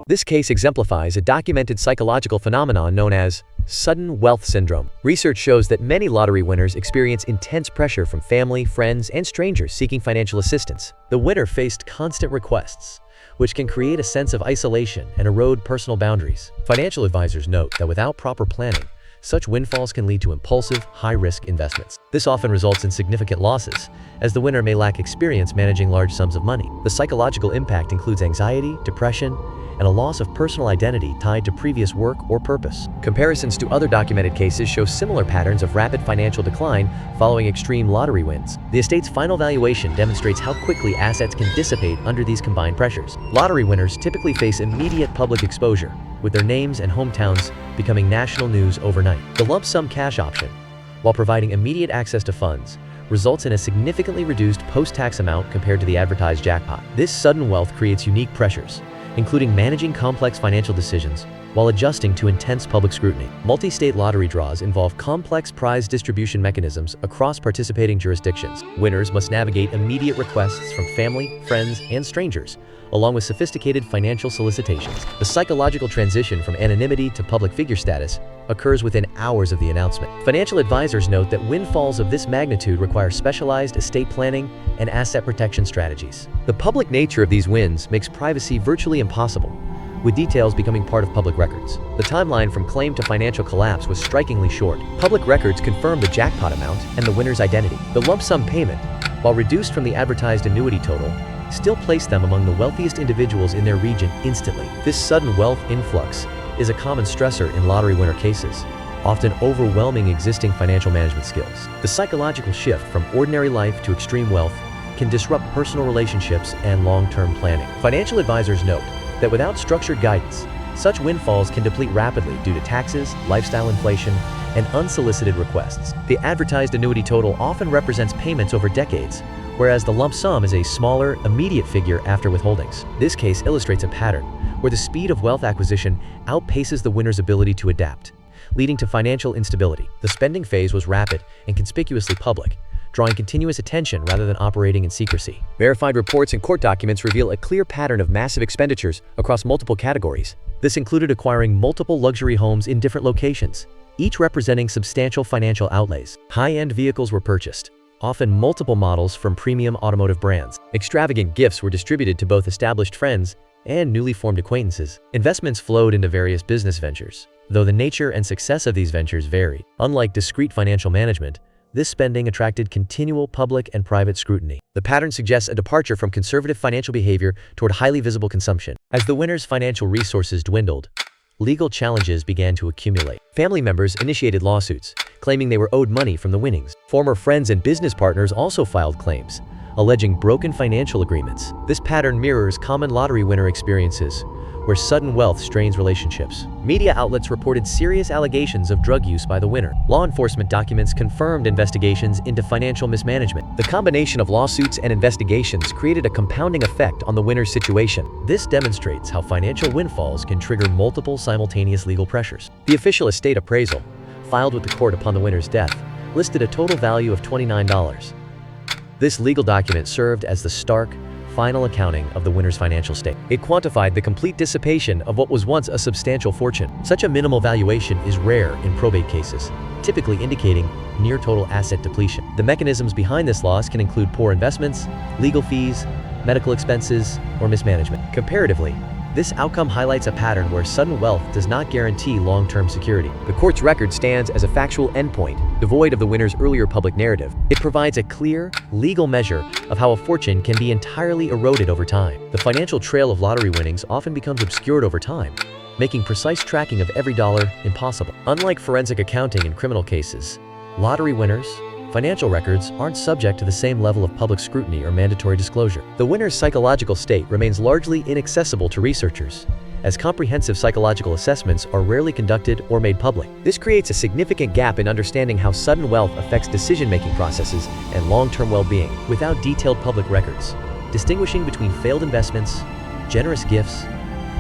This case exemplifies a documented psychological phenomenon known as sudden wealth syndrome. Research shows that many lottery winners experience intense pressure from family, friends, and strangers seeking financial assistance. The winner faced constant requests, which can create a sense of isolation and erode personal boundaries. Financial advisors note that without proper planning, such windfalls can lead to impulsive, high-risk investments. This often results in significant losses, as the winner may lack experience managing large sums of money. The psychological impact includes anxiety, depression, and a loss of personal identity tied to previous work or purpose. Comparisons to other documented cases show similar patterns of rapid financial decline following extreme lottery wins. The estate's final valuation demonstrates how quickly assets can dissipate under these combined pressures. Lottery winners typically face immediate public exposure, with their names and hometowns becoming national news overnight. The lump sum cash option, while providing immediate access to funds, results in a significantly reduced post-tax amount compared to the advertised jackpot. This sudden wealth creates unique pressures, including managing complex financial decisions while adjusting to intense public scrutiny. Multi-state lottery draws involve complex prize distribution mechanisms across participating jurisdictions. Winners must navigate immediate requests from family, friends, and strangers, along with sophisticated financial solicitations. The psychological transition from anonymity to public figure status occurs within hours of the announcement. Financial advisors note that windfalls of this magnitude require specialized estate planning and asset protection strategies. The public nature of these wins makes privacy virtually impossible, with details becoming part of public records. The timeline from claim to financial collapse was strikingly short. Public records confirm the jackpot amount and the winner's identity. The lump sum payment, while reduced from the advertised annuity total, still placed them among the wealthiest individuals in their region instantly. This sudden wealth influx is a common stressor in lottery winner cases, often overwhelming existing financial management skills. The psychological shift from ordinary life to extreme wealth can disrupt personal relationships and long-term planning. Financial advisors note that without structured guidance, such windfalls can deplete rapidly due to taxes, lifestyle inflation, and unsolicited requests. The advertised annuity total often represents payments over decades, whereas the lump sum is a smaller, immediate figure after withholdings. This case illustrates a pattern where the speed of wealth acquisition outpaces the winner's ability to adapt, leading to financial instability. The spending phase was rapid and conspicuously public, drawing continuous attention rather than operating in secrecy. Verified reports and court documents reveal a clear pattern of massive expenditures across multiple categories. This included acquiring multiple luxury homes in different locations, each representing substantial financial outlays. High-end vehicles were purchased, often multiple models from premium automotive brands. Extravagant gifts were distributed to both established friends and newly formed acquaintances. Investments flowed into various business ventures, though the nature and success of these ventures varied. Unlike discreet financial management, this spending attracted continual public and private scrutiny. The pattern suggests a departure from conservative financial behavior toward highly visible consumption. As the winner's financial resources dwindled, legal challenges began to accumulate. Family members initiated lawsuits, claiming they were owed money from the winnings. Former friends and business partners also filed claims, alleging broken financial agreements. This pattern mirrors common lottery winner experiences, where sudden wealth strains relationships. Media outlets reported serious allegations of drug use by the winner. Law enforcement documents confirmed investigations into financial mismanagement. The combination of lawsuits and investigations created a compounding effect on the winner's situation. This demonstrates how financial windfalls can trigger multiple simultaneous legal pressures. The official estate appraisal, filed with the court upon the winner's death, listed a total value of $29. This legal document served as the stark, final accounting of the winner's financial state. It quantified the complete dissipation of what was once a substantial fortune. Such a minimal valuation is rare in probate cases, typically indicating near total asset depletion. The mechanisms behind this loss can include poor investments, legal fees, medical expenses, or mismanagement. Comparatively, this outcome highlights a pattern where sudden wealth does not guarantee long-term security. The court's record stands as a factual endpoint, devoid of the winner's earlier public narrative. It provides a clear, legal measure of how a fortune can be entirely eroded over time. The financial trail of lottery winnings often becomes obscured over time, making precise tracking of every dollar impossible. Unlike forensic accounting in criminal cases, lottery winners' financial records aren't subject to the same level of public scrutiny or mandatory disclosure. The winner's psychological state remains largely inaccessible to researchers, as comprehensive psychological assessments are rarely conducted or made public. This creates a significant gap in understanding how sudden wealth affects decision-making processes and long-term well-being. Without detailed public records, distinguishing between failed investments, generous gifts,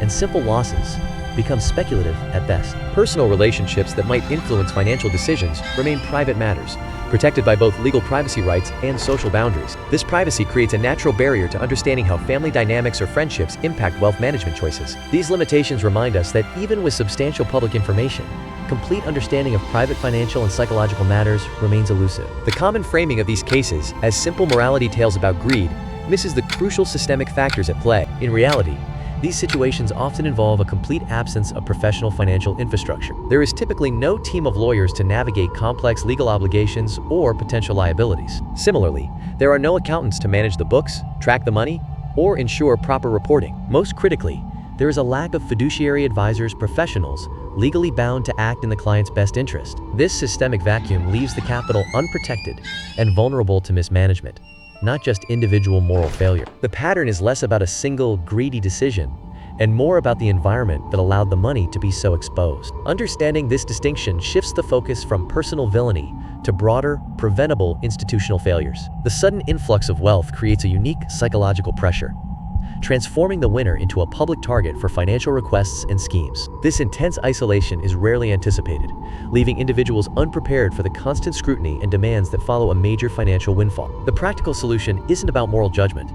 and simple losses becomes speculative at best. Personal relationships that might influence financial decisions remain private matters, protected by both legal privacy rights and social boundaries. This privacy creates a natural barrier to understanding how family dynamics or friendships impact wealth management choices. These limitations remind us that even with substantial public information, complete understanding of private financial and psychological matters remains elusive. The common framing of these cases as simple morality tales about greed misses the crucial systemic factors at play. In reality, these situations often involve a complete absence of professional financial infrastructure. There is typically no team of lawyers to navigate complex legal obligations or potential liabilities. Similarly, there are no accountants to manage the books, track the money, or ensure proper reporting. Most critically, there is a lack of fiduciary advisors, professionals legally bound to act in the client's best interest. This systemic vacuum leaves the capital unprotected and vulnerable to mismanagement, not just individual moral failure. The pattern is less about a single greedy decision and more about the environment that allowed the money to be so exposed. Understanding this distinction shifts the focus from personal villainy to broader, preventable institutional failures. The sudden influx of wealth creates a unique psychological pressure, transforming the winner into a public target for financial requests and schemes. This intense isolation is rarely anticipated, leaving individuals unprepared for the constant scrutiny and demands that follow a major financial windfall. The practical solution isn't about moral judgment,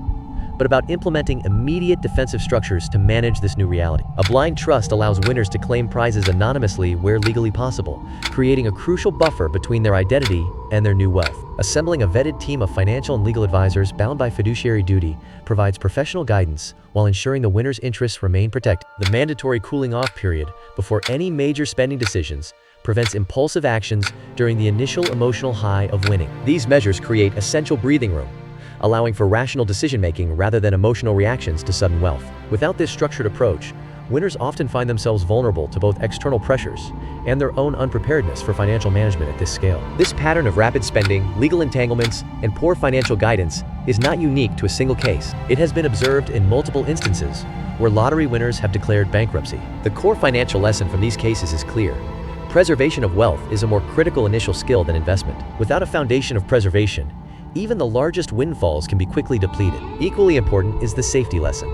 but about implementing immediate defensive structures to manage this new reality. A blind trust allows winners to claim prizes anonymously where legally possible, creating a crucial buffer between their identity and their new wealth. Assembling a vetted team of financial and legal advisors bound by fiduciary duty provides professional guidance while ensuring the winner's interests remain protected. The mandatory cooling-off period before any major spending decisions prevents impulsive actions during the initial emotional high of winning. These measures create essential breathing room, allowing for rational decision-making rather than emotional reactions to sudden wealth. Without this structured approach, winners often find themselves vulnerable to both external pressures and their own unpreparedness for financial management at this scale. This pattern of rapid spending, legal entanglements, and poor financial guidance is not unique to a single case. It has been observed in multiple instances where lottery winners have declared bankruptcy. The core financial lesson from these cases is clear. Preservation of wealth is a more critical initial skill than investment. Without a foundation of preservation, even the largest windfalls can be quickly depleted. Equally important is the safety lesson.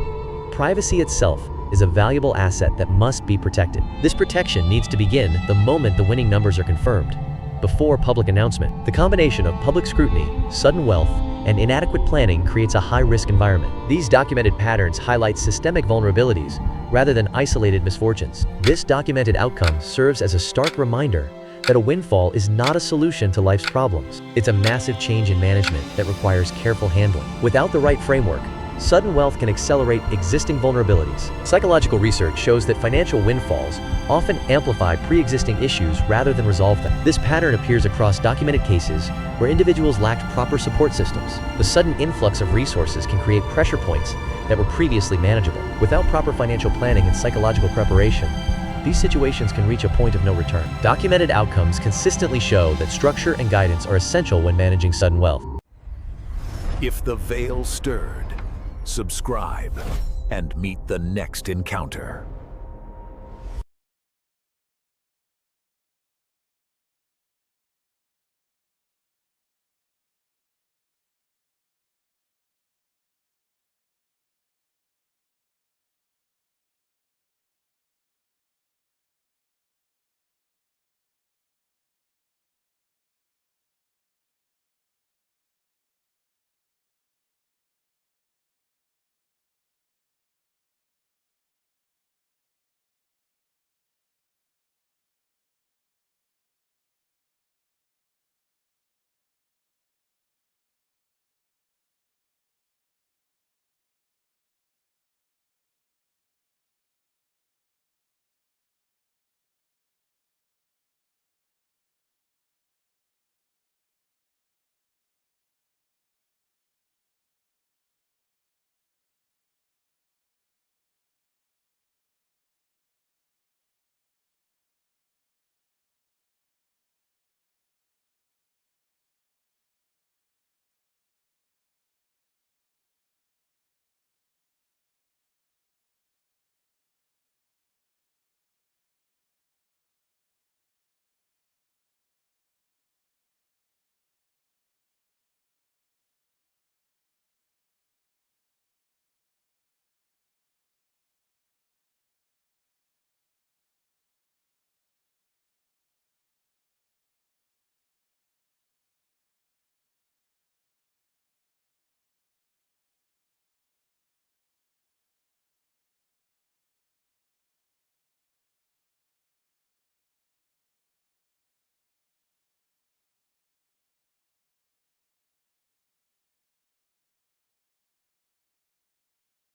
Privacy itself is a valuable asset that must be protected. This protection needs to begin the moment the winning numbers are confirmed, before public announcement. The combination of public scrutiny, sudden wealth, and inadequate planning creates a high-risk environment. These documented patterns highlight systemic vulnerabilities rather than isolated misfortunes. This documented outcome serves as a stark reminder that a windfall is not a solution to life's problems. It's a massive change in management that requires careful handling. Without the right framework, sudden wealth can accelerate existing vulnerabilities. Psychological research shows that financial windfalls often amplify pre-existing issues rather than resolve them. This pattern appears across documented cases where individuals lacked proper support systems. The sudden influx of resources can create pressure points that were previously manageable. Without proper financial planning and psychological preparation, these situations can reach a point of no return. Documented outcomes consistently show that structure and guidance are essential when managing sudden wealth. If the veil stirred, subscribe and meet the next encounter.